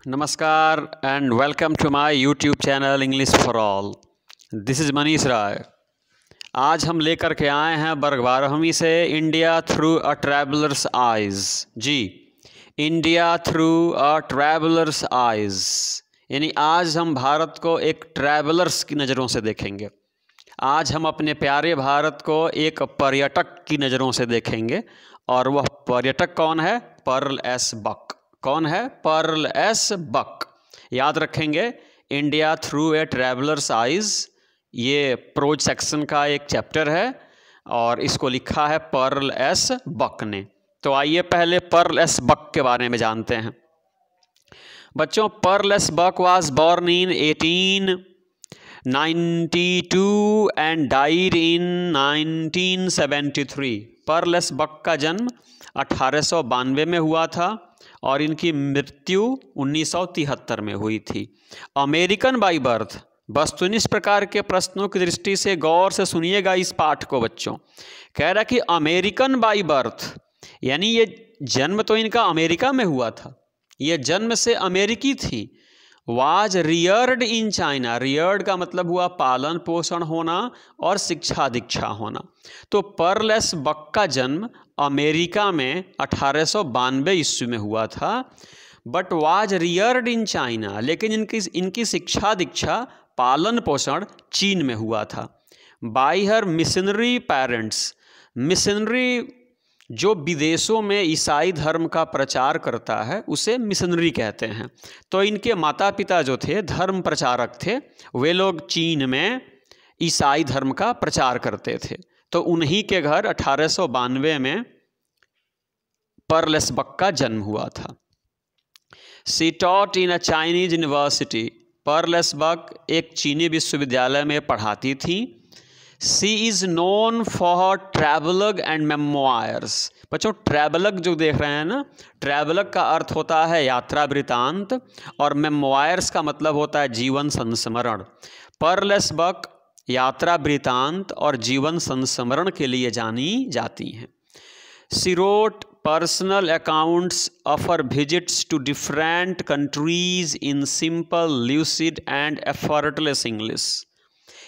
नमस्कार and welcome to my YouTube channel English for all. This is Manish Rai. आज हम लेकर के आए हैं वर्ग 12वीं से India through a traveller's eyes. जी, India through a traveller's eyes यानी आज हम भारत को एक ट्रैवलर्स की नज़रों से देखेंगे। आज हम अपने प्यारे भारत को एक पर्यटक की नज़रों से देखेंगे और वह पर्यटक कौन है? Pearl S Buck. कौन है? Pearl S Buck. याद रखेंगे, India through a traveller's eyes ये प्रोज सेक्शन का एक चैप्टर है और इसको लिखा है पर्ल एस बक ने। तो आइए पहले पर्ल एस बक के बारे में जानते हैं। बच्चों, Pearl S Buck was born in 1892 and died in 1973। Pearl S Buck का जन्म 1892 में हुआ था और इनकी मृत्यु 1973 में हुई थी। American by birth. वस्तुनिष्ठ प्रकार के प्रश्नों की दृष्टि से गौर से सुनिएगा इस पाठ को बच्चों। कह रहा कि अमेरिकन बाई बर्थ यानी ये जन्म तो इनका अमेरिका में हुआ था, ये जन्म से अमेरिकी थी। Was Rudyard in China. Rudyard का मतलब हुआ पालन पोषण होना और शिक्षा दीक्षा होना। तो पर्ल एस बक का जन्म अमेरिका में 1892 ईस्वी में हुआ था, but was Rudyard in China. लेकिन इनकी शिक्षा दीक्षा पालन पोषण चीन में हुआ था। बाय हर मिशनरी पेरेंट्स। मिशनरी जो विदेशों में ईसाई धर्म का प्रचार करता है उसे मिशनरी कहते हैं। तो इनके माता पिता जो थे धर्म प्रचारक थे, वे लोग चीन में ईसाई धर्म का प्रचार करते थे। तो उन्हीं के घर 1892 में पर्ल एस बक का जन्म हुआ था। She taught in a Chinese university. Pearl S Buck एक चीनी विश्वविद्यालय में पढ़ाती थी। She is known for travelogue and memoirs. बच्चों, ट्रैवलग जो देख रहे हैं ना, ट्रैवलग का अर्थ होता है यात्रा वृतांत और मेमोयर्स का मतलब होता है जीवन संस्मरण। पर्ल एस बक यात्रा वृतांत और जीवन संस्मरण के लिए जानी जाती हैं। She wrote personal accounts of her visits to different countries in simple, lucid and effortless English.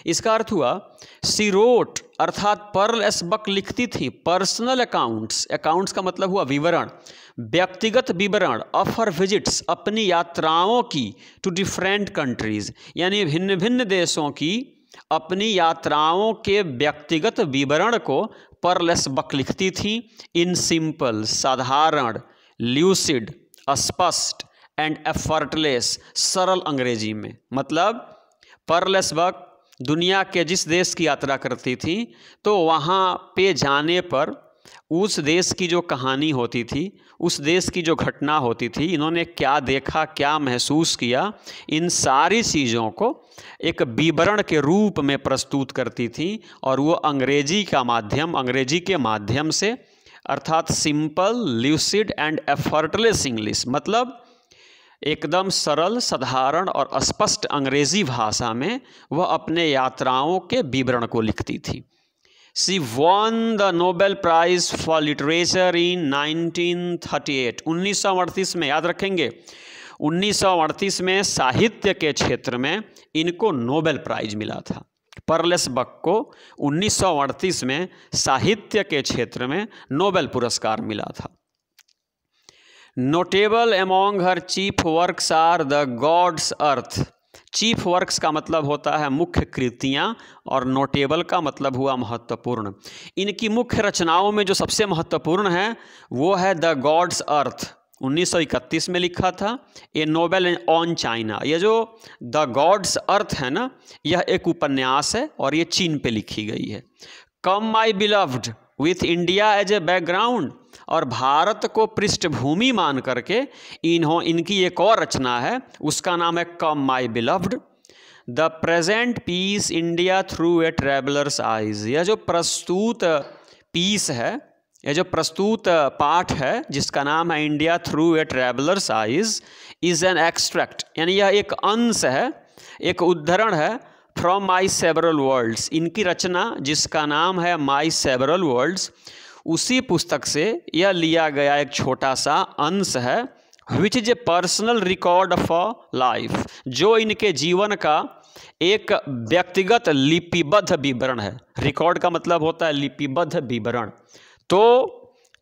इसका अर्थ हुआ शी रोट अर्थात पर्ल एस बक लिखती थी पर्सनल अकाउंट्स। अकाउंट्स का मतलब हुआ विवरण, व्यक्तिगत विवरण ऑफ हर विजिट्स अपनी यात्राओं की, टू डिफरेंट कंट्रीज यानी भिन्न भिन्न देशों की अपनी यात्राओं के व्यक्तिगत विवरण को पर्ल एस बक लिखती थी। इन सिंपल साधारण, ल्यूसिड स्पष्ट एंड एफर्टलेस सरल अंग्रेजी में। मतलब पर्ल एस बक दुनिया के जिस देश की यात्रा करती थी तो वहाँ पे जाने पर उस देश की जो कहानी होती थी, उस देश की जो घटना होती थी, इन्होंने क्या देखा, क्या महसूस किया, इन सारी चीज़ों को एक विवरण के रूप में प्रस्तुत करती थी। और वो अंग्रेजी के माध्यम से अर्थात simple, lucid and effortless English मतलब एकदम सरल, साधारण और स्पष्ट अंग्रेजी भाषा में वह अपने यात्राओं के विवरण को लिखती थी। She won the Nobel Prize for literature in 1938। 1938 में, याद रखेंगे, 1938 में साहित्य के क्षेत्र में इनको नोबेल प्राइज मिला था। पर्ल एस बक को 1938 में साहित्य के क्षेत्र में नोबेल पुरस्कार मिला था। Notable among her chief works are the Good Earth. Chief works का मतलब होता है मुख्य कृतियाँ और नोटेबल का मतलब हुआ महत्वपूर्ण। इनकी मुख्य रचनाओं में जो सबसे महत्वपूर्ण है वो है द गॉड्स अर्थ। 1931 में लिखा था। ए नोबेल ऑन चाइना। ये जो द गॉड्स अर्थ है ना, यह एक उपन्यास है और ये चीन पे लिखी गई है। Come my beloved with India as a background. और भारत को पृष्ठभूमि मान करके इनकी एक और रचना है, उसका नाम है come my beloved. The present piece India through a traveller's eyes. यह जो प्रस्तुत पीस है, यह जो प्रस्तुत पाठ है जिसका नाम है India through a traveller's eyes, is an extract यानी यह एक अंश है, एक उद्धरण है फ्रॉम माई सेवरल वर्ल्ड्स। इनकी रचना जिसका नाम है माई सेवरल वर्ल्ड्स, उसी पुस्तक से यह लिया गया एक छोटा सा अंश है which is a personal record of a life, जो इनके जीवन का एक व्यक्तिगत लिपिबद्ध विवरण है। रिकॉर्ड का मतलब होता है लिपिबद्ध विवरण। तो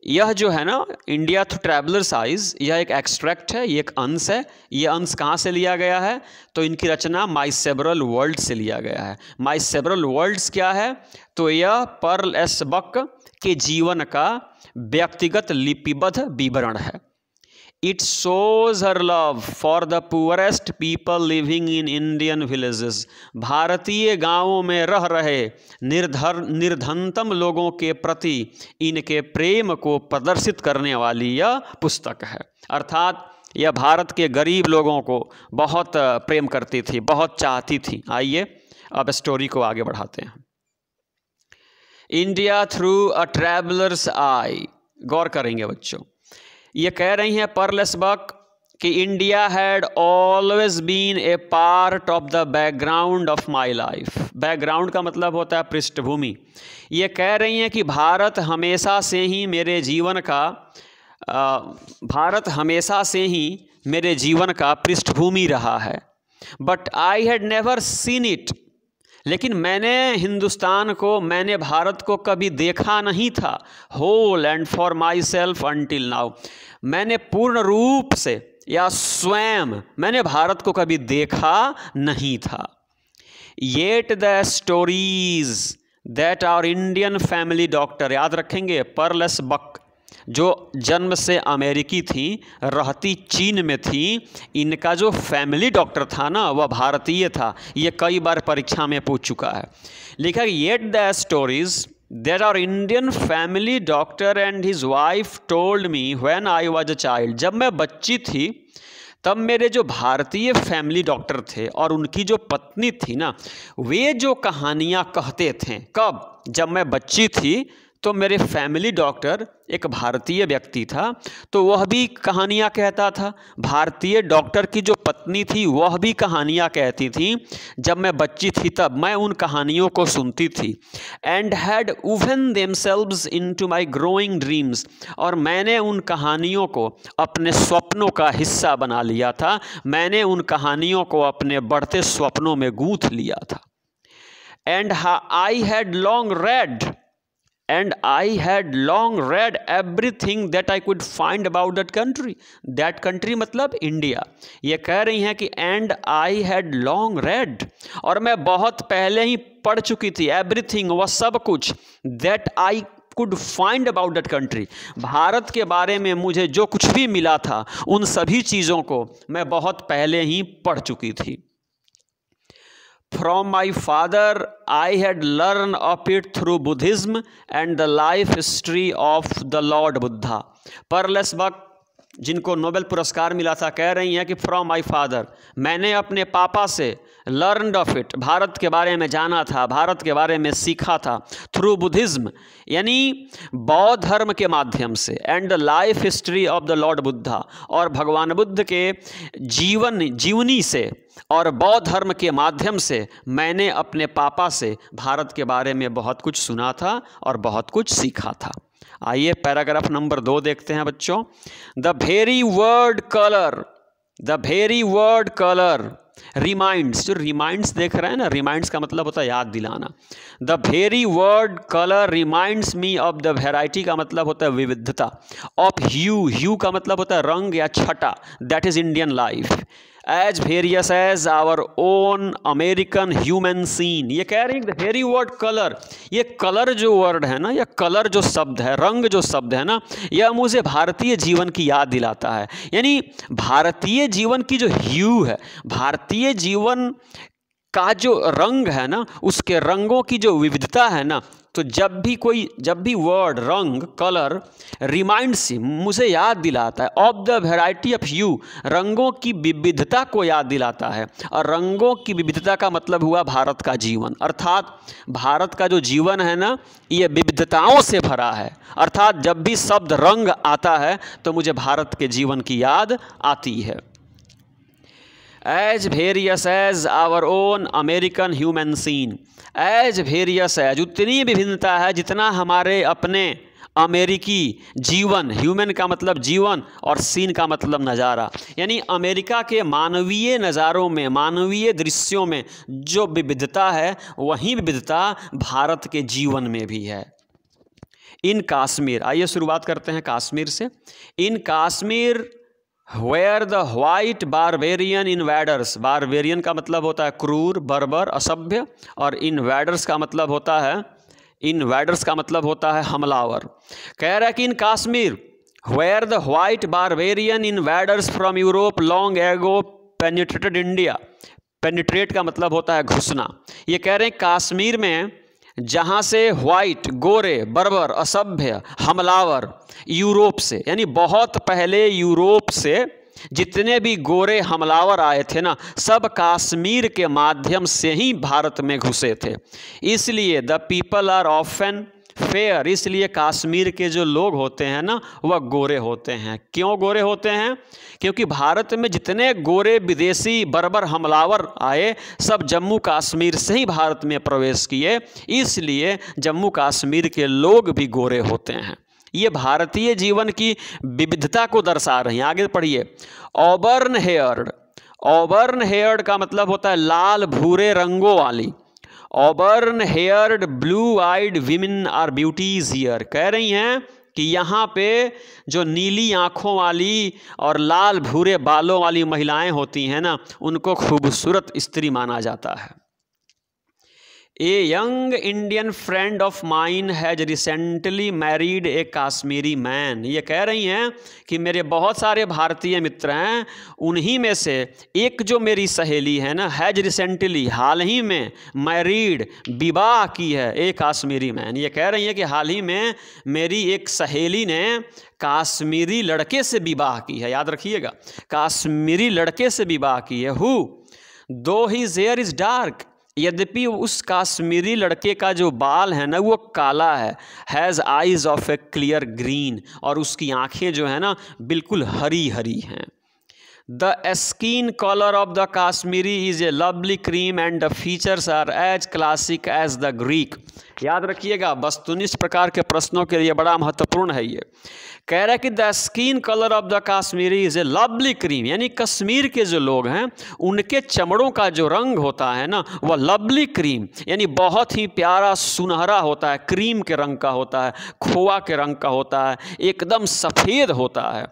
यह जो है ना इंडिया थ्रू ट्रैवलर्स आइज, यह एक एक्सट्रैक्ट है, ये एक अंश है। ये अंश कहाँ से लिया गया है? तो इनकी रचना माई सेवरल वर्ल्ड से लिया गया है। माई सेवरल वर्ल्ड्स क्या है? तो यह पर्ल एस बक के जीवन का व्यक्तिगत लिपिबद्ध विवरण है। It shows her love for the poorest people living in Indian villages. भारतीय गांवों में रह रहे निर्धनतम लोगों के प्रति इनके प्रेम को प्रदर्शित करने वाली यह पुस्तक है। अर्थात यह भारत के गरीब लोगों को बहुत प्रेम करती थी, बहुत चाहती थी। आइए अब स्टोरी को आगे बढ़ाते हैं। इंडिया थ्रू अ ट्रैवलर्स आई, गौर करेंगे बच्चों। ये कह रही हैं पर्ल एस बक कि India had always been a part of the background of my life. Background का मतलब होता है पृष्ठभूमि। ये कह रही हैं कि भारत हमेशा से ही मेरे जीवन का पृष्ठभूमि रहा है। But I had never seen it, लेकिन मैंने भारत को कभी देखा नहीं था। Whole and for myself until now, मैंने पूर्ण रूप से या स्वयं मैंने भारत को कभी देखा नहीं था। Yet the stories that our Indian family doctor, याद रखेंगे पर्ल एस बक जो जन्म से अमेरिकी थी, रहती चीन में थी, इनका जो फैमिली डॉक्टर था ना वह भारतीय था। ये कई बार परीक्षा में पूछ चुका है। लिखा कि yet the stories that our Indian family doctor and his wife told me when I was a child. जब मैं बच्ची थी तब मेरे जो भारतीय फैमिली डॉक्टर थे और उनकी जो पत्नी थी ना, वे जो कहानियाँ कहते थे। कब? जब मैं बच्ची थी तो मेरे फैमिली डॉक्टर एक भारतीय व्यक्ति था, तो वह भी कहानियाँ कहता था। भारतीय डॉक्टर की जो पत्नी थी वह भी कहानियाँ कहती थी। जब मैं बच्ची थी तब मैं उन कहानियों को सुनती थी। And had woven themselves into my growing dreams, और मैंने उन कहानियों को अपने स्वप्नों का हिस्सा बना लिया था। मैंने उन कहानियों को अपने बढ़ते स्वप्नों में गूंथ लिया था। And I had long red everything that I could find about that country. That country मतलब इंडिया। ये कह रही हैं कि and I had long read, और मैं बहुत पहले ही पढ़ चुकी थी everything, वह सब कुछ, that I could find about that country, Bharat के बारे में मुझे जो कुछ भी मिला था उन सभी चीज़ों को मैं बहुत पहले ही पढ़ चुकी थी। From my father, I had learned of it through Buddhism and the life history of the Lord Buddha. Pearl S Buck जिनको नोबेल पुरस्कार मिला था कह रही हैं कि फ्रॉम माई फादर, मैंने अपने पापा से लर्नड ऑफ इट, भारत के बारे में जाना था, भारत के बारे में सीखा था। थ्रू बुद्धिज्म यानी बौद्ध धर्म के माध्यम से, and the life history of the Lord Buddha, और भगवान बुद्ध के जीवनी से और बौद्ध धर्म के माध्यम से मैंने अपने पापा से भारत के बारे में बहुत कुछ सुना था और बहुत कुछ सीखा था। आइए पैराग्राफ नंबर 2 देखते हैं बच्चों। The very word colour reminds, जो रिमाइंड्स देख रहे हैं ना, रिमाइंड्स का मतलब होता है याद दिलाना। The very word colour reminds me of the variety का मतलब होता है विविधता, ऑफ ह्यू का मतलब होता है रंग या छटा, that is Indian life, as various as our own American human scene. ये कह रही है द वेरी वर्ड कलर, ये कलर जो वर्ड है ना, या कलर जो शब्द है, रंग जो शब्द है ना, यह मुझे भारतीय जीवन की याद दिलाता है। यानी भारतीय जीवन की जो ह्यू है, भारतीय जीवन का जो रंग है ना, उसके रंगों की जो विविधता है ना, तो जब भी वर्ड रंग कलर रिमाइंड्स, मुझे याद दिलाता है ऑफ द वैरायटी ऑफ ह्यू, रंगों की विविधता को याद दिलाता है। और रंगों की विविधता का मतलब हुआ भारत का जीवन, अर्थात भारत का जो जीवन है ना, ये विविधताओं से भरा है। अर्थात जब भी शब्द रंग आता है तो मुझे भारत के जीवन की याद आती है। As various as our own American human scene, as various as, उतनी विभिन्नता है जितना हमारे अपने अमेरिकी जीवन, ह्यूमन का मतलब जीवन और सीन का मतलब नज़ारा, यानी अमेरिका के मानवीय नज़ारों में, मानवीय दृश्यों में जो विविधता है वही विविधता भारत के जीवन में भी है। इन कश्मीर, आइए शुरुआत करते हैं कश्मीर से। In Kashmir where the white barbarian invaders, barbarian का मतलब होता है क्रूर, बर्बर, असभ्य, और इन्वेडर्स का मतलब होता है, इन्वेडर्स का मतलब होता है हमलावर। कह रहा है कि in Kashmir where the white barbarian invaders from Europe long ago penetrated India, penetrate का मतलब होता है घुसना। ये कह रहे हैं कश्मीर में जहाँ से वाइट, गोरे, बर्बर, असभ्य, हमलावर यूरोप से, यानी बहुत पहले यूरोप से जितने भी गोरे हमलावर आए थे ना, सब कश्मीर के माध्यम से ही भारत में घुसे थे। इसलिए the people are often fair, इसलिए कश्मीर के जो लोग होते हैं ना वह गोरे होते हैं। क्यों गोरे होते हैं? क्योंकि भारत में जितने गोरे विदेशी बर्बर हमलावर आए सब जम्मू कश्मीर से ही भारत में प्रवेश किए, इसलिए जम्मू कश्मीर के लोग भी गोरे होते हैं। ये भारतीय जीवन की विविधता को दर्शा रही हैं। आगे पढ़िए। ऑबर्न हेयर्ड, ऑबर्न हेयर्ड का मतलब होता है लाल भूरे रंगों वाली। Auburn haired blue eyed women are beauties here, कह रही हैं कि यहाँ पे जो नीली आँखों वाली और लाल भूरे बालों वाली महिलाएं होती हैं ना, उनको खूबसूरत स्त्री माना जाता है। A young Indian friend of mine has recently married A Kashmiri man, ये कह रही हैं कि मेरे बहुत सारे भारतीय मित्र हैं, उन्हीं में से एक जो मेरी सहेली है ना, हैज रिसेंटली, हाल ही में, मैरिड, विवाह की है, ए काश्मीरी मैन। ये कह रही हैं कि हाल ही में मेरी एक सहेली ने काश्मीरी लड़के से विवाह की है। याद रखिएगा, काश्मीरी लड़के से विवाह की है। हु दो हिज हेयर इज डार्क, यद्यपि उस काश्मीरी लड़के का जो बाल है ना वो काला है। Has eyes of A clear green, और उसकी आंखें जो है ना बिल्कुल हरी हरी हैं। The skin colour of the Kashmiri is a lovely cream and the features are as classic as the Greek. याद रखिएगा, वस्तुनिष्ठ प्रकार के प्रश्नों के लिए बड़ा महत्वपूर्ण है ये। कह रहा है कि the skin colour of the Kashmiri is a lovely cream, यानी कश्मीर के जो लोग हैं उनके चमड़ों का जो रंग होता है ना वह लवली क्रीम, यानी बहुत ही प्यारा सुनहरा होता है, क्रीम के रंग का होता है, खोआ के रंग का होता है, एकदम सफ़ेद होता है।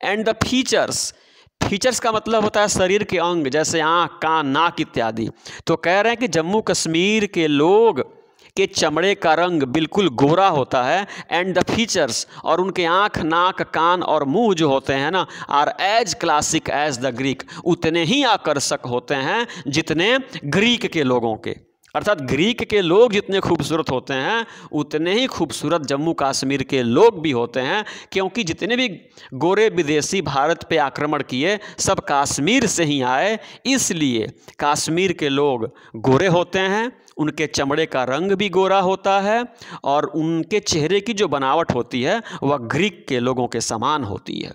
एंड द फीचर्स, फीचर्स का मतलब होता है शरीर के अंग, जैसे आँख, कान, नाक इत्यादि। तो कह रहे हैं कि जम्मू कश्मीर के लोग के चमड़े का रंग बिल्कुल गोरा होता है। एंड द फीचर्स, और उनके आँख, नाक, कान और मुंह जो होते हैं ना, are as classic as the Greek, उतने ही आकर्षक होते हैं जितने ग्रीक के लोगों के, अर्थात ग्रीक के लोग जितने खूबसूरत होते हैं उतने ही खूबसूरत जम्मू कश्मीर के लोग भी होते हैं। क्योंकि जितने भी गोरे विदेशी भारत पे आक्रमण किए सब कश्मीर से ही आए, इसलिए कश्मीर के लोग गोरे होते हैं, उनके चमड़े का रंग भी गोरा होता है और उनके चेहरे की जो बनावट होती है वह ग्रीक के लोगों के समान होती है।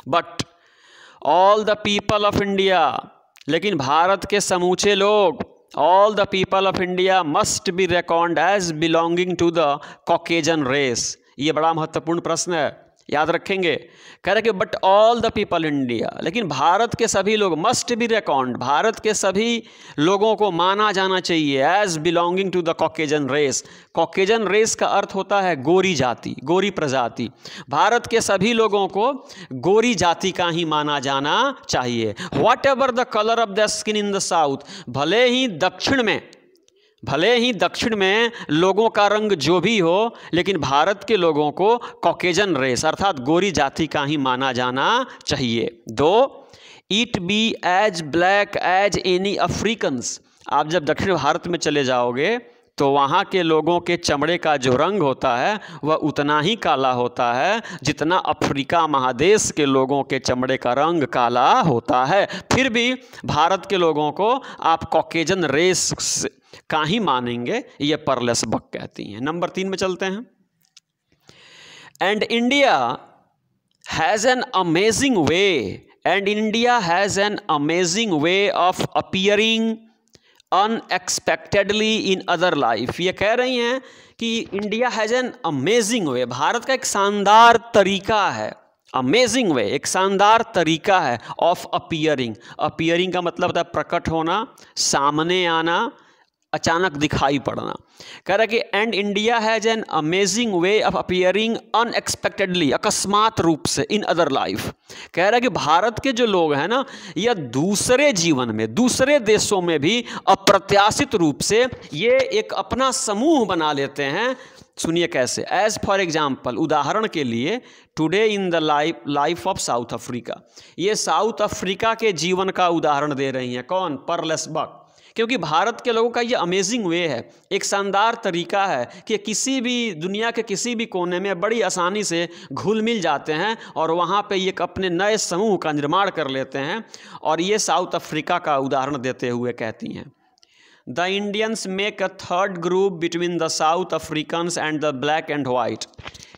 But all the people of India, लेकिन भारत के समूचे लोग, all the people of India must be record as belonging to the Caucasian race. ये बड़ा महत्वपूर्ण प्रश्न है, याद रखेंगे। कह रहे कि but all the people India, लेकिन भारत के सभी लोग, मस्ट बी रिकॉर्ड, भारत के सभी लोगों को माना जाना चाहिए as belonging to the Caucasian race. Caucasian race का अर्थ होता है गोरी जाति, गोरी प्रजाति। भारत के सभी लोगों को गोरी जाति का ही माना जाना चाहिए। What ever the colour of the skin in the south, भले ही दक्षिण में लोगों का रंग जो भी हो, लेकिन भारत के लोगों को कॉकेजन रेस अर्थात गोरी जाति का ही माना जाना चाहिए। Though it be as black as any Africans, आप जब दक्षिण भारत में चले जाओगे तो वहाँ के लोगों के चमड़े का जो रंग होता है वह उतना ही काला होता है जितना अफ्रीका महादेश के लोगों के चमड़े का रंग काला होता है। फिर भी भारत के लोगों को आप कॉकेजन रेस का ही मानेंगे, ये परलेस बक कहती हैं। नंबर 3 में चलते हैं। And India has an amazing way of appearing unexpectedly in other life. ये कह रही हैं कि इंडिया हैज़ एन अमेजिंग वे, भारत का एक शानदार तरीका है, अमेजिंग वे एक शानदार तरीका है ऑफ अपीयरिंग। अपीयरिंग का मतलब होता है प्रकट होना, सामने आना, अचानक दिखाई पड़ना। कह रहा है कि and India has an amazing way of appearing unexpectedly, अकस्मात रूप से, इन अदर लाइफ। कह रहा है कि भारत के जो लोग हैं ना, यह दूसरे जीवन में, दूसरे देशों में भी अप्रत्याशित रूप से ये एक अपना समूह बना लेते हैं। सुनिए कैसे, एज फॉर एग्जाम्पल, उदाहरण के लिए, today in the life of south Africa. ये साउथ अफ्रीका के जीवन का उदाहरण दे रही हैं। कौन? पर्लेस बक। क्योंकि भारत के लोगों का ये अमेजिंग वे है, एक शानदार तरीका है कि किसी भी दुनिया के किसी भी कोने में बड़ी आसानी से घुल मिल जाते हैं और वहाँ पे एक अपने नए समूह का निर्माण कर लेते हैं। और ये साउथ अफ्रीका का उदाहरण देते हुए कहती हैं, the Indians make a third group between the south Africans and the black and white.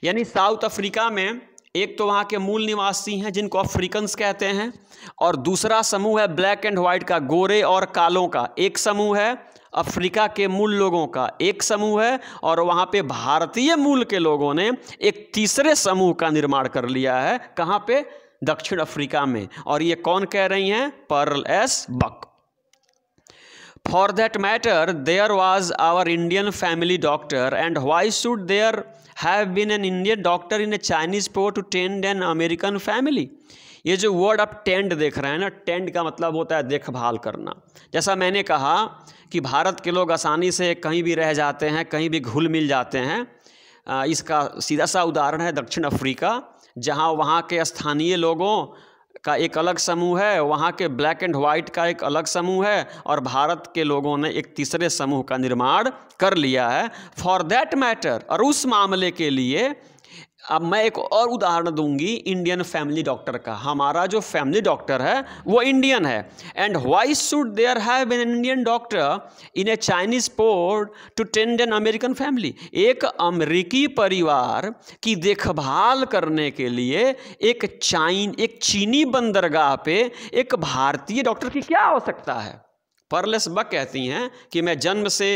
यानी साउथ अफ्रीका में एक तो वहाँ के मूल निवासी हैं जिनको अफ्रीकन्स कहते हैं, और दूसरा समूह है ब्लैक एंड वाइट का, गोरे और कालों का एक समूह है, अफ्रीका के मूल लोगों का एक समूह है, और वहाँ पे भारतीय मूल के लोगों ने एक तीसरे समूह का निर्माण कर लिया है। कहाँ पे? दक्षिण अफ्रीका में। और ये कौन कह रही हैं? Pearl S Buck. For that matter, there was our Indian family doctor, and why should there have been an Indian doctor in a Chinese port to tend an American family? ये जो word आप tend देख रहे हैं ना, tend का मतलब होता है देखभाल करना। जैसा मैंने कहा कि भारत के लोग आसानी से कहीं भी रह जाते हैं, कहीं भी घुल मिल जाते हैं। इसका सीधा सा उदाहरण है दक्षिण अफ्रीका, जहाँ वहाँ के स्थानीय लोगों का एक अलग समूह है, वहाँ के ब्लैक एंड वाइट का एक अलग समूह है, और भारत के लोगों ने एक तीसरे समूह का निर्माण कर लिया है। फॉर दैट मैटर, और उस मामले के लिए अब मैं एक और उदाहरण दूंगी इंडियन फैमिली डॉक्टर का। हमारा जो फैमिली डॉक्टर है वो इंडियन है। And why should there have been an Indian doctor in a Chinese port to tend an American family? एक अमेरिकी परिवार की देखभाल करने के लिए एक चीनी बंदरगाह पे एक भारतीय डॉक्टर की क्या आवश्यकता है? पर्लेस बक कहती हैं कि मैं जन्म से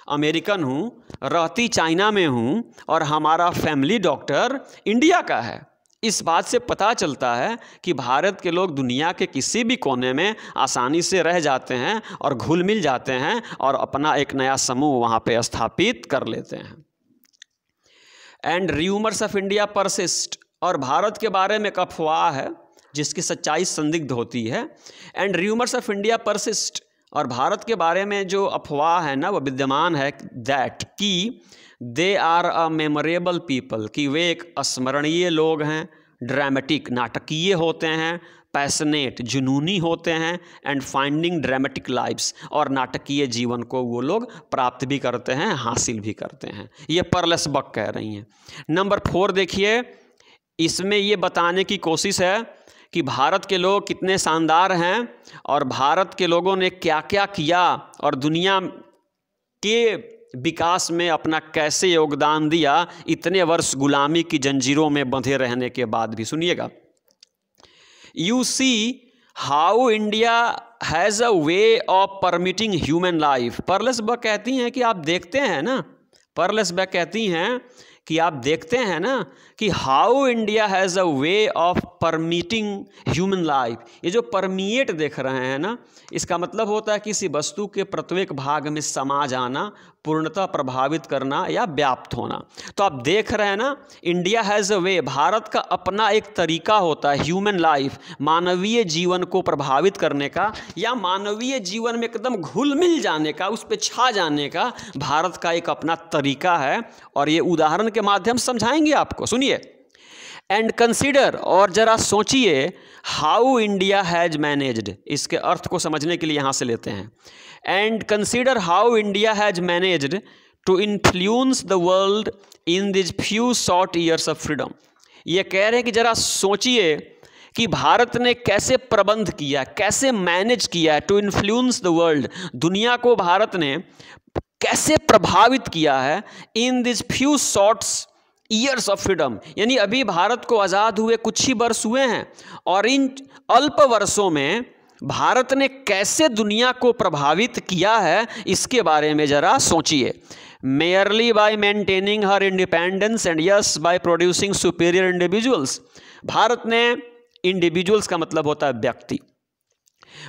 अमेरिकन हूँ, रहती चाइना में हूँ, और हमारा फैमिली डॉक्टर इंडिया का है। इस बात से पता चलता है कि भारत के लोग दुनिया के किसी भी कोने में आसानी से रह जाते हैं और घुल मिल जाते हैं और अपना एक नया समूह वहाँ पे स्थापित कर लेते हैं। And rumours of India persist, और भारत के बारे में एक अफवाह है जिसकी सच्चाई संदिग्ध होती है। And rumours of India persist, और भारत के बारे में जो अफवाह है ना वो विद्यमान है, दैट कि they are a memorable people, कि वे एक स्मरणीय लोग हैं, ड्रामेटिक नाटकीय होते हैं, पैशनेट जुनूनी होते हैं, एंड फाइंडिंग ड्रामेटिक लाइव्स, और नाटकीय जीवन को वो लोग प्राप्त भी करते हैं, हासिल भी करते हैं। ये पर्लेस बक कह रही हैं। नंबर 4 देखिए, इसमें ये बताने की कोशिश है कि भारत के लोग कितने शानदार हैं और भारत के लोगों ने क्या क्या किया और दुनिया के विकास में अपना कैसे योगदान दिया इतने वर्ष गुलामी की जंजीरों में बंधे रहने के बाद भी। सुनिएगा, you see how India has a way of permitting human life. Pearl S Buck कहती हैं कि आप देखते हैं ना, पर्लेस बक कहती हैं कि आप देखते हैं ना कि how India has a way of permitting human life. ये जो परमिएट देख रहे हैं ना, इसका मतलब होता है किसी वस्तु के प्रत्येक भाग में समा जाना, पूर्णतः प्रभावित करना या व्याप्त होना। तो आप देख रहे हैं ना, इंडिया हैज़ अ वे, भारत का अपना एक तरीका होता है ह्यूमन लाइफ, मानवीय जीवन को प्रभावित करने का या मानवीय जीवन में एकदम घुल मिल जाने का, उस पर छा जाने का भारत का एक अपना तरीका है। और ये उदाहरण के माध्यम से समझाएंगे आपको। सुनिए, एंड कंसीडर, और जरा सोचिए, हाउ इंडिया हैज मैनेज्ड। इसके अर्थ को समझने के लिए यहाँ से लेते हैं, and consider how India has managed to influence the world in this few short years of freedom. ये कह रहे हैं कि जरा सोचिए कि भारत ने कैसे प्रबंध किया, कैसे मैनेज किया है, टू इन्फ्लुएंस द वर्ल्ड, दुनिया को भारत ने कैसे प्रभावित किया है, इन this few shorts years of freedom, यानी अभी भारत को आज़ाद हुए कुछ ही वर्ष हुए हैं, और इन अल्प वर्षों में भारत ने कैसे दुनिया को प्रभावित किया है, इसके बारे में ज़रा सोचिए। merely by maintaining her independence and yes by producing superior individuals। Bharat ने इंडिविजुअल्स का मतलब होता है व्यक्ति।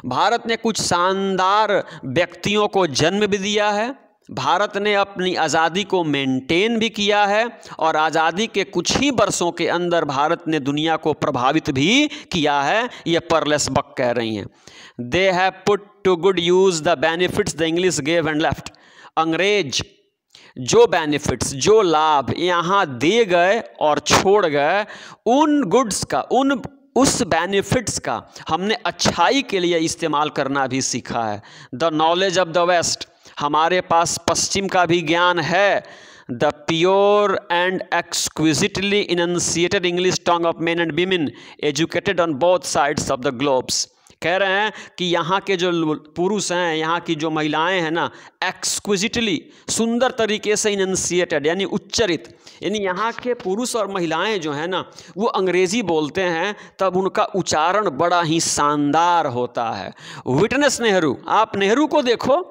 भारत ने कुछ शानदार व्यक्तियों को जन्म भी दिया है, भारत ने अपनी आज़ादी को मेंटेन भी किया है और आज़ादी के कुछ ही वर्षों के अंदर भारत ने दुनिया को प्रभावित भी किया है। ये पर्लेस बक कह रही हैं। They have put to good use the benefits the English gave and left. अंग्रेज जो बेनिफिट्स, जो लाभ यहाँ दे गए और छोड़ गए, उन गुड्स का, उस बेनिफिट्स का हमने अच्छाई के लिए इस्तेमाल करना भी सीखा है। The knowledge of the west, हमारे पास पश्चिम का भी ज्ञान है। The pure and exquisitely enunciated English tongue of men and women educated on both sides of the globes. कह रहे हैं कि यहाँ के जो पुरुष हैं, यहाँ की जो महिलाएं हैं ना, एक्सक्विजिटली, सुंदर तरीके से इनंसिएटेड यानी उच्चरित, यानी यहाँ के पुरुष और महिलाएं जो हैं ना, वो अंग्रेज़ी बोलते हैं तब उनका उच्चारण बड़ा ही शानदार होता है। विटनेस नेहरू, आप नेहरू को देखो।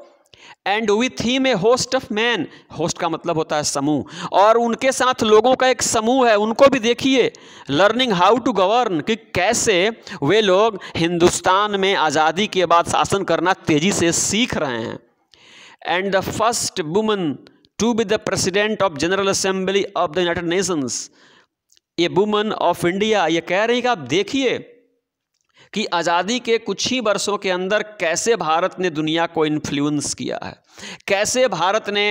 And with him a host of man, host का मतलब होता है समूह, और उनके साथ लोगों का एक समूह है, उनको भी देखिए। लर्निंग हाउ टू गवर्न, कि कैसे वे लोग हिंदुस्तान में आज़ादी के बाद शासन करना तेज़ी से सीख रहे हैं। And the first woman to be the president of general assembly of the United Nations, a woman of India. ये कह रही है कि आप देखिए कि आज़ादी के कुछ ही वर्षों के अंदर कैसे भारत ने दुनिया को इन्फ्लुएंस किया है, कैसे भारत ने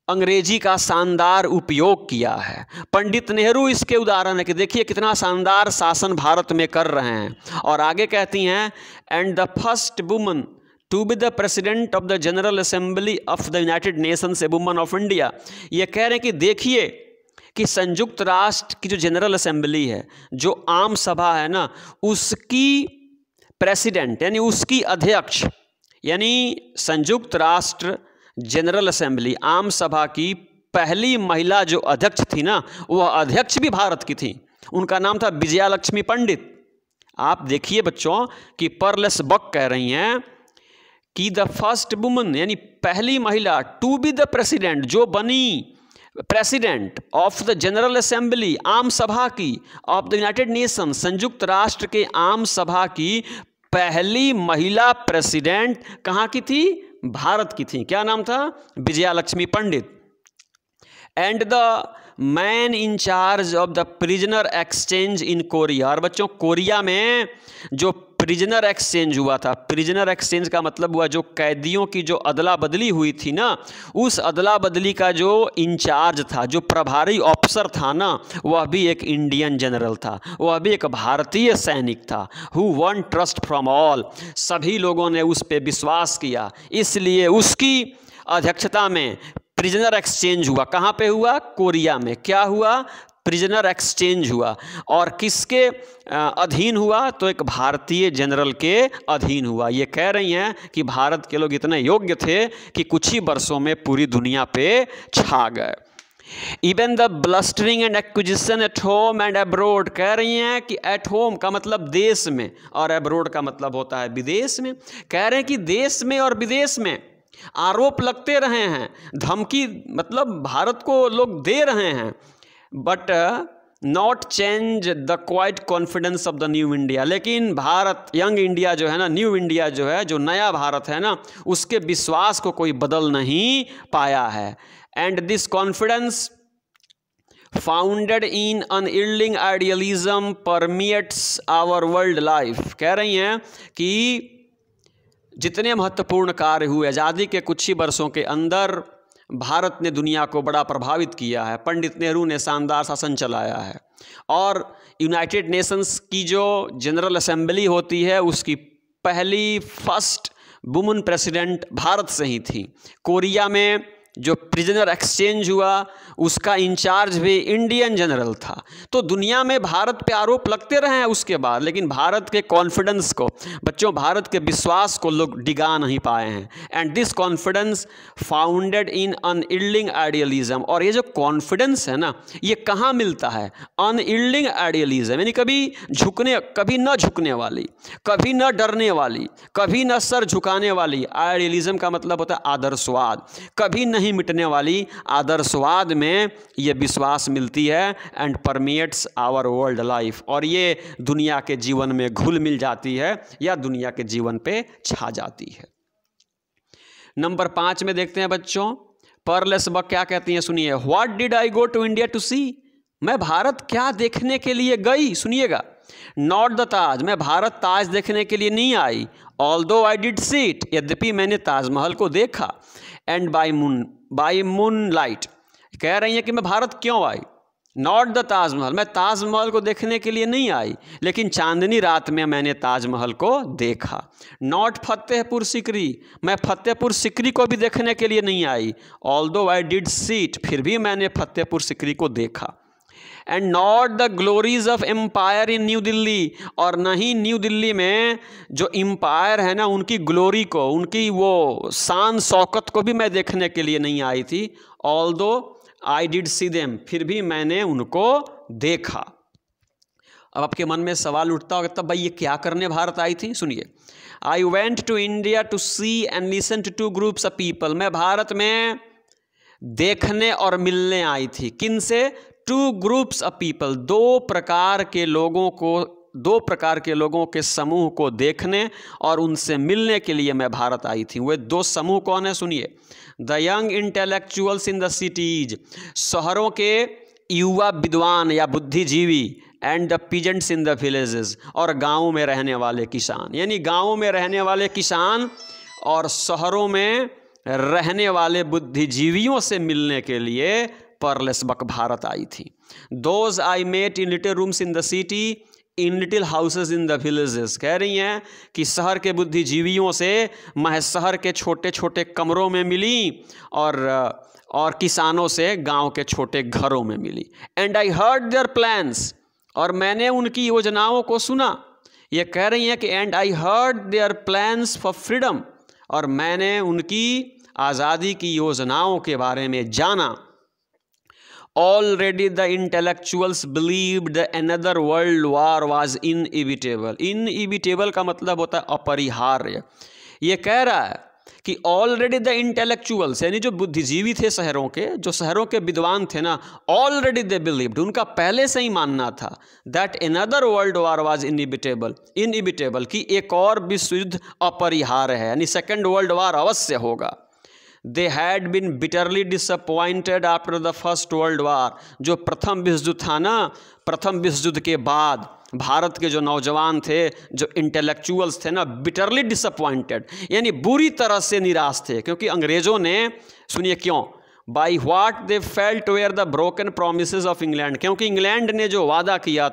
अंग्रेजी का शानदार उपयोग किया है। पंडित नेहरू इसके उदाहरण है कि देखिए कितना शानदार शासन भारत में कर रहे हैं। और आगे कहती हैं, and the first woman to be the president of the general assembly of the United Nations, a woman of India. ये कह रहे हैं कि देखिए कि संयुक्त राष्ट्र की जो जनरल असेंबली है, जो आम सभा है ना, उसकी प्रेसिडेंट यानी उसकी अध्यक्ष, यानी संयुक्त राष्ट्र जनरल असेंबली आम सभा की पहली महिला जो अध्यक्ष थी ना, वह अध्यक्ष भी भारत की थी। उनका नाम था विजया लक्ष्मी पंडित। आप देखिए बच्चों कि पर्लेस बक कह रही हैं कि द फर्स्ट वुमन यानी पहली महिला टू बी द प्रेसिडेंट, जो बनी president of the general assembly आम सभा की, ऑफ द यूनाइटेड नेशन संयुक्त राष्ट्र के आम सभा की पहली महिला प्रेसिडेंट कहाँ की थी? भारत की थी। क्या नाम था? Vijaya Lakshmi Pandit. And the man in charge of the prisoner exchange in Korea. और बच्चों कोरिया में जो प्रिजनर एक्सचेंज हुआ था, प्रिजनर एक्सचेंज का मतलब हुआ जो कैदियों की जो अदला बदली हुई थी ना, उस अदला बदली का जो इंचार्ज था, जो प्रभारी ऑफिसर था ना, वह भी एक इंडियन जनरल था, वह भी एक भारतीय सैनिक था। Who one trust from all, सभी लोगों ने उस पर विश्वास किया, इसलिए उसकी अध्यक्षता में प्रिजनर एक्सचेंज हुआ। कहाँ पे हुआ? कोरिया में। क्या हुआ? प्रिजनर एक्सचेंज हुआ। और किसके अधीन हुआ? तो एक भारतीय जनरल के अधीन हुआ। ये कह रही हैं कि भारत के लोग इतने योग्य थे कि कुछ ही वर्षों में पूरी दुनिया पे छा गए। Even the blustering and acquisition at home and abroad, कह रही हैं कि एट होम का मतलब देश में और अब्रोड का मतलब होता है विदेश में। कह रहे हैं कि देश में और विदेश में आरोप लगते रहे हैं, धमकी मतलब भारत को लोग दे रहे हैं, but not change the quite confidence of the new India. लेकिन भारत, यंग इंडिया जो है ना, न्यू इंडिया जो है, जो नया भारत है ना, उसके विश्वास को कोई बदल नहीं पाया है। And this confidence founded in unyielding idealism permeates our world life. कह रही हैं कि जितने महत्वपूर्ण कार्य हुए आज़ादी के कुछ ही वर्षों के अंदर, भारत ने दुनिया को बड़ा प्रभावित किया है। पंडित नेहरू ने शानदार शासन चलाया है और यूनाइटेड नेशंस की जो जनरल असेंबली होती है उसकी पहली फर्स्ट वुमन प्रेसिडेंट भारत से ही थी। कोरिया में जो प्रिजनर एक्सचेंज हुआ उसका इंचार्ज भी इंडियन जनरल था। तो दुनिया में भारत पे आरोप लगते रहे हैं उसके बाद, लेकिन भारत के कॉन्फिडेंस को, बच्चों भारत के विश्वास को लोग डिगा नहीं पाए हैं। And this confidence founded in unyielding idealism. और ये जो कॉन्फिडेंस है ना, ये कहाँ मिलता है? अनयील्डिंग आइडियलिज्म, यानी कभी न झुकने वाली, कभी न डरने वाली, कभी न सर झुकाने वाली। आइडियलिज्म का मतलब होता है आदर्शवाद। कभी नहीं नहीं मिटने वाली आदर्शवाद में ये विश्वास मिलती है एंड परमेट्स आवर वर्ल्ड लाइफ, और ये दुनिया के जीवन में घुल मिल जाती है या दुनिया के जीवन पे छा जाती है। नंबर 5 में देखते हैं बच्चों, पर्ल एसबर्ग क्या कहती हैं, सुनिए। What did I go to India to see, मैं भारत क्या देखने के लिए गई, सुनिएगा। नॉट द ताज, मैं भारत ताज देखने के लिए नहीं आई। Although I did see it, यद्यपि मैंने ताजमहल को देखा। एंड बाई मून लाइट, कह रही हैं कि मैं भारत क्यों आई। नॉट द ताजमहल, मैं ताजमहल को देखने के लिए नहीं आई, लेकिन चांदनी रात में मैंने ताजमहल को देखा। नॉट फतेहपुर सिकरी, मैं फतेहपुर सिकरी को भी देखने के लिए नहीं आई। Although I did see it, फिर भी मैंने फतेहपुर सिकरी को देखा। And not the glories of empire in New Delhi, और नहीं न्यू दिल्ली में जो एम्पायर है ना उनकी ग्लोरी को, उनकी वो शान शौकत को भी मैं देखने के लिए नहीं आई थी। Although I did see them, फिर भी मैंने उनको देखा। अब आपके मन में सवाल उठता होगा, तब भाई ये क्या करने भारत आई थी, सुनिए। I went to India to see and listen to 2 groups of people, मैं भारत में देखने और मिलने आई थी। किन से? 2 ग्रुप्स ऑफ पीपल, 2 प्रकार के लोगों के समूह को देखने और उनसे मिलने के लिए मैं भारत आई थी। वे 2 समूह कौन है, सुनिए। The young intellectuals in the cities, शहरों के युवा विद्वान या बुद्धिजीवी। And the peasants in the villages, और गाँव में रहने वाले किसान। यानी गाँव में रहने वाले किसान और शहरों में रहने वाले बुद्धिजीवियों से मिलने के लिए पर्ल एसबर्ग भारत आई थी। Those I met in little rooms in the city, in little houses in the villages, कह रही हैं कि शहर के बुद्धिजीवियों से मैं शहर के छोटे छोटे कमरों में मिली और किसानों से गांव के छोटे घरों में मिली। And I heard their plans, और मैंने उनकी योजनाओं को सुना। ये कह रही हैं कि and I heard their plans for freedom, और मैंने उनकी आज़ादी की योजनाओं के बारे में जाना। Already the intellectuals believed that another world war was inevitable. Inevitable का मतलब होता है अपरिहार्य। ये कह रहा है कि ऑलरेडी द इंटेलेक्चुअल्स, यानी जो बुद्धिजीवी थे शहरों के, जो शहरों के विद्वान थे ना, ऑलरेडी दे बिलीव्ड, उनका पहले से ही मानना था that another world war was inevitable, कि एक और विश्व युद्ध अपरिहार्य है, यानी सेकेंड वर्ल्ड वार अवश्य होगा। They had been bitterly disappointed after the First World वार, जो प्रथम विश्व युद्ध था ना, प्रथम विश्व युद्ध के बाद भारत के जो नौजवान थे, जो इंटेलेक्चुअल्स थे ना, बिटरली डिसअपॉइंटेड, यानी बुरी तरह से निराश थे। क्योंकि अंग्रेज़ों ने, सुनिए क्यों, by what they felt were the broken promises of England, क्योंकि इंग्लैंड ने जो वादा किया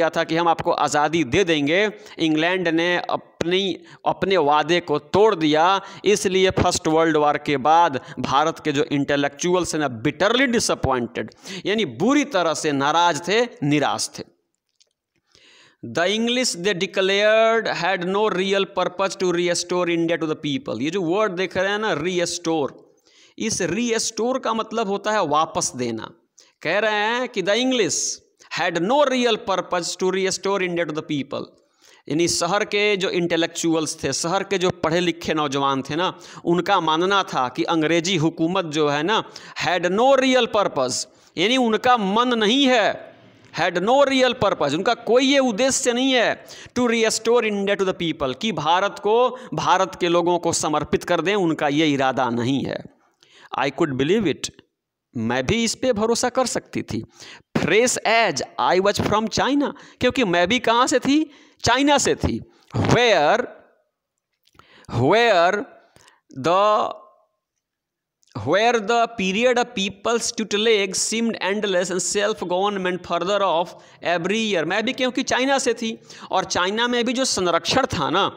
था कि हम आपको आज़ादी दे देंगे, इंग्लैंड ने अपने वादे को तोड़ दिया। इसलिए फर्स्ट वर्ल्ड वार के बाद भारत के जो इंटेलेक्चुअल्स हैं ना, बिटरली डिसअपॉइंटेड, यानी बुरी तरह से नाराज थे, निराश थे। The English they declared had no real purpose to restore India to the people. ये जो वर्ड देख रहे हैं ना, रीएस्टोर, इस रीएस्टोर का मतलब होता है वापस देना। कह रहे हैं कि the English had no real purpose to restore India to the people, यानी शहर के जो इंटेलेक्चुअल्स थे, शहर के जो पढ़े लिखे नौजवान थे ना, उनका मानना था कि अंग्रेजी हुकूमत जो है ना, हैड नो रियल पर्पज, यानी उनका मन नहीं है, हैड नो रियल पर्पज, उनका कोई ये उद्देश्य नहीं है to restore India to the people, कि भारत के लोगों को समर्पित कर दें, उनका ये इरादा नहीं है। आई कुड बिलीव इट, मैं भी इस पे भरोसा कर सकती थी। Fresh as I was from China, क्योंकि मैं भी कहाँ से थी, चाइना से थी। where the period of people's tutelage seemed endless and self-government further off every year, मैं भी क्योंकि चाइना से थी, और चाइना में भी जो संरक्षण था ना,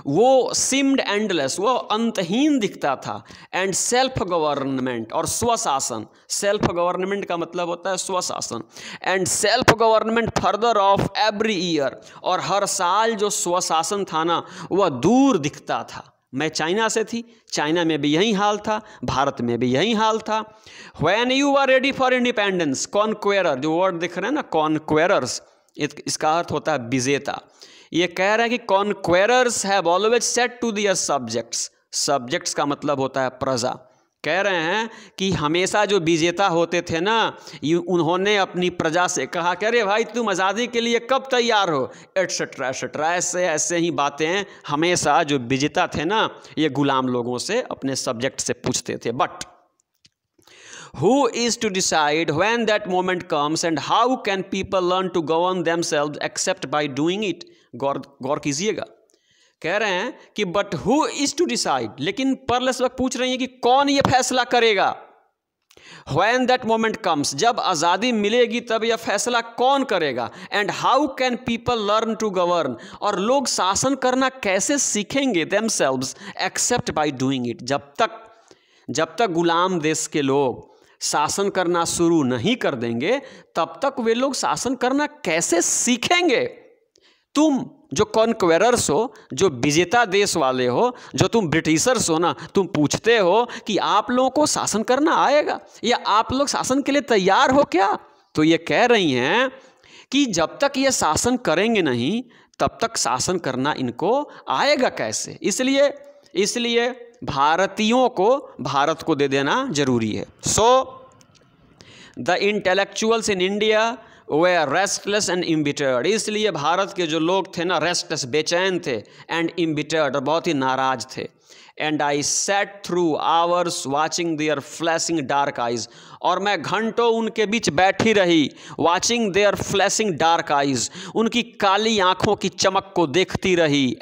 वो seemed endless, वो अंतहीन दिखता था। एंड सेल्फ गवर्नमेंट, और स्वशासन, सेल्फ गवर्नमेंट का मतलब होता है स्वशासन। And self government further of every year, और हर साल जो स्वशासन था ना, वह दूर दिखता था। मैं चाइना से थी, चाइना में भी यही हाल था, भारत में भी यही हाल था। When you are ready for independence, कॉन्क्वेरर, जो वर्ड दिख रहे हैं ना, कॉन्क्वेरर्स, इसका अर्थ होता है विजेता। ये कह रहे हैं कि conquerors have always said to their subjects, subjects का मतलब होता है प्रजा। कह रहे हैं कि हमेशा जो विजेता होते थे ना, उन्होंने अपनी प्रजा से कहा कि अरे भाई तुम आज़ादी के लिए कब तैयार हो, एटसेट्रा एटसेट्रा, ऐसे ही बातें हमेशा जो विजेता थे ना, ये गुलाम लोगों से, अपने सब्जेक्ट से पूछते थे। But who is to decide when that moment comes and how can people learn to govern themselves except by doing it? गौर कीजिएगा। कह रहे हैं कि but who is to decide, लेकिन पर इस वक्त पूछ रही हैं कि कौन ये फैसला करेगा। When that moment comes, जब आज़ादी मिलेगी तब यह फैसला कौन करेगा। And how can people learn to govern, और लोग शासन करना कैसे सीखेंगे themselves except by doing it, जब तक गुलाम देश के लोग शासन करना शुरू नहीं कर देंगे तब तक वे लोग शासन करना कैसे सीखेंगे। तुम जो कॉन्क्वेरर्स हो, जो विजेता देश वाले हो, जो तुम ब्रिटिशर्स हो ना, तुम पूछते हो कि आप लोगों को शासन करना आएगा या आप लोग शासन के लिए तैयार हो क्या। तो ये कह रही हैं कि जब तक ये शासन करेंगे नहीं तब तक शासन करना इनको आएगा कैसे। इसलिए भारतीयों को भारत को दे देना जरूरी है। So the intellectuals in India were restless and embittered, इसलिए भारत के जो लोग थे ना, रेस्टलेस, बेचैन थे, एंड इम्बिटर्ड, और बहुत ही नाराज थे। And I sat through hours watching their flashing dark eyes, और मैं घंटों उनके बीच बैठी रही, watching their flashing dark eyes, उनकी काली आंखों की चमक को देखती रही।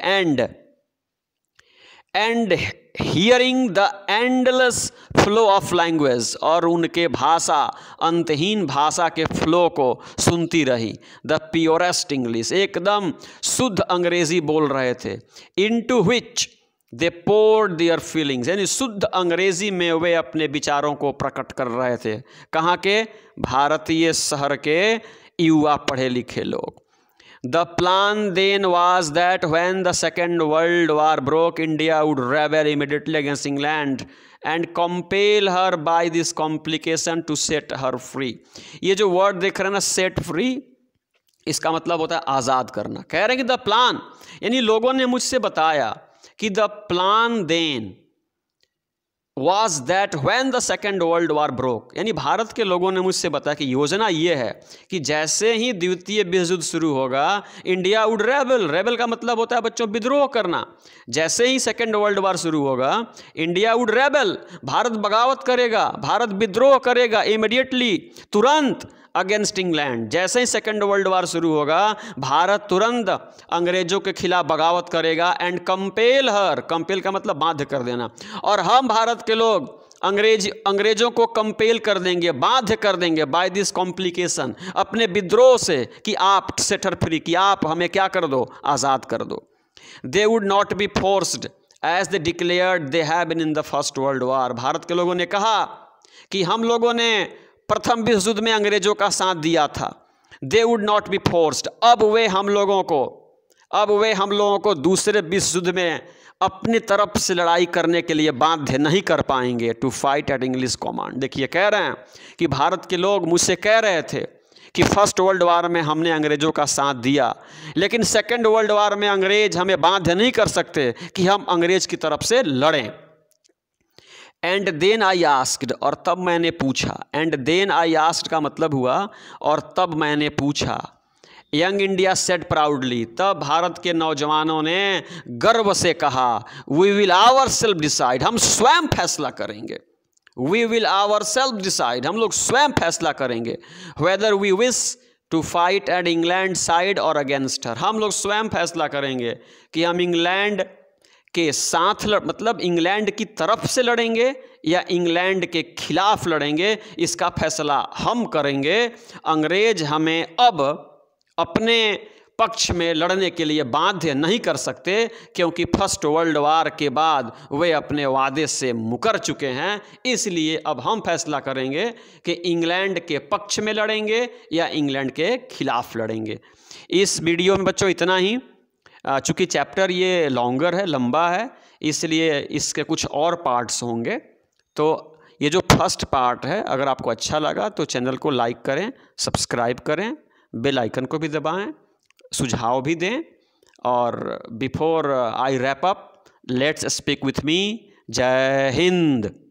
And hearing the endless flow of language, और उनके भाषा, अंतहीन भाषा के फ्लो को सुनती रही। द प्योरेस्ट इंग्लिश, एकदम शुद्ध अंग्रेजी बोल रहे थे। Into which they poured their feelings, यानी शुद्ध अंग्रेजी में वे अपने विचारों को प्रकट कर रहे थे। कहाँ के? भारतीय शहर के युवा पढ़े लिखे लोग। The plan then was that when the Second World War broke, India would rebel immediately against England and compel her by this complication to set her free. ये जो वर्ड देख रहे हैं ना, set free, इसका मतलब होता है आज़ाद करना। कह रहे हैं कि the plan, यानी लोगों ने मुझसे बताया कि the plan then was that when the Second World War broke, यानी भारत के लोगों ने मुझसे बताया कि योजना ये है कि जैसे ही द्वितीय विश्व युद्ध शुरू होगा, इंडिया वुड रेबल, रेबल का मतलब होता है बच्चों विद्रोह करना। जैसे ही सेकेंड वर्ल्ड वार शुरू होगा, इंडिया वुड रेबल, भारत बगावत करेगा, भारत विद्रोह करेगा इमीडिएटली, तुरंत, अगेंस्ट इंग्लैंड। जैसे ही सेकेंड वर्ल्ड वार शुरू होगा, भारत तुरंत अंग्रेजों के खिलाफ बगावत करेगा। एंड कंपेल हर, कंपेल का मतलब बाध्य कर देना, और हम भारत के लोग अंग्रेजों को कंपेल कर देंगे, बाध्य कर देंगे, बाय दिस कॉम्प्लिकेशन, अपने विद्रोह से, कि आप सेट हर फ्री, कि आप हमें क्या कर दो, आज़ाद कर दो। They would not be forced as they declared they have been in the First World War. Bharat के लोगों ने कहा कि हम लोगों ने प्रथम विश्व युद्ध में अंग्रेजों का साथ दिया था। दे वुड नॉट बी फोर्स्ड, अब वे हम लोगों को दूसरे विश्व युद्ध में अपनी तरफ से लड़ाई करने के लिए बाध्य नहीं कर पाएंगे। To fight at English command. देखिए, कह रहे हैं कि भारत के लोग मुझसे कह रहे थे कि फर्स्ट वर्ल्ड वार में हमने अंग्रेजों का साथ दिया, लेकिन सेकेंड वर्ल्ड वार में अंग्रेज हमें बाध्य नहीं कर सकते कि हम अंग्रेज की तरफ से लड़ें। एंड देन आई आस्क्ड, और तब मैंने पूछा। एंड देन आई आस्क्ड का मतलब हुआ और तब मैंने पूछा। यंग इंडिया सेड प्राउडली, तब भारत के नौजवानों ने गर्व से कहा, वी विल आवरसेल्फ डिसाइड, हम स्वयं फैसला करेंगे। वी विल आवरसेल्फ डिसाइड, हम लोग स्वयं फैसला करेंगे। Whether we wish to fight at England side और अगेंस्ट हर, हम लोग स्वयं फैसला करेंगे कि हम इंग्लैंड के साथ मतलब इंग्लैंड की तरफ से लड़ेंगे या इंग्लैंड के खिलाफ लड़ेंगे, इसका फैसला हम करेंगे। अंग्रेज हमें अब अपने पक्ष में लड़ने के लिए बाध्य नहीं कर सकते, क्योंकि फर्स्ट वर्ल्ड वार के बाद वे अपने वादे से मुकर चुके हैं। इसलिए अब हम फैसला करेंगे कि इंग्लैंड के पक्ष में लड़ेंगे या इंग्लैंड के खिलाफ लड़ेंगे। इस वीडियो में बच्चों इतना ही। चूँकि चैप्टर ये लॉन्गर है, लंबा है, इसलिए इसके कुछ और पार्ट्स होंगे। तो ये जो फर्स्ट पार्ट है, अगर आपको अच्छा लगा तो चैनल को लाइक करें, सब्सक्राइब करें, बेल आइकन को भी दबाएं, सुझाव भी दें। और before I wrap up, let's speak with me जय हिंद।